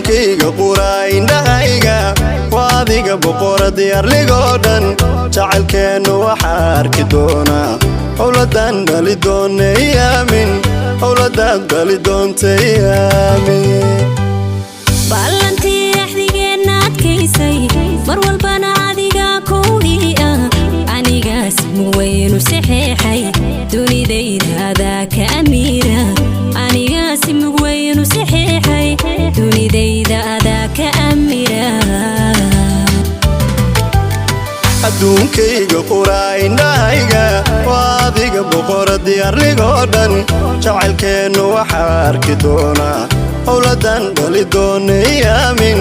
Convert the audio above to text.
adduunkayga qurayn dhahayga waadiga boqor diyaar ligoodhan jacaylkeenu waxa arki doonaa awladan dhali doonay aamin awladan dhali doontay aamin ballantii axdigeena adkaysay mar walbana adiga koowiya anigaas muwaynu saxeexay dunidayda adaa ka amiira anigaas muwaynu saxeexay dunidayda adaa ka amiira adduunkayga qurayn dhahayga waadiga boqor diyaar ligoodhan jacaylkeenu waxa arki doonaa awladan dhali doonay aamin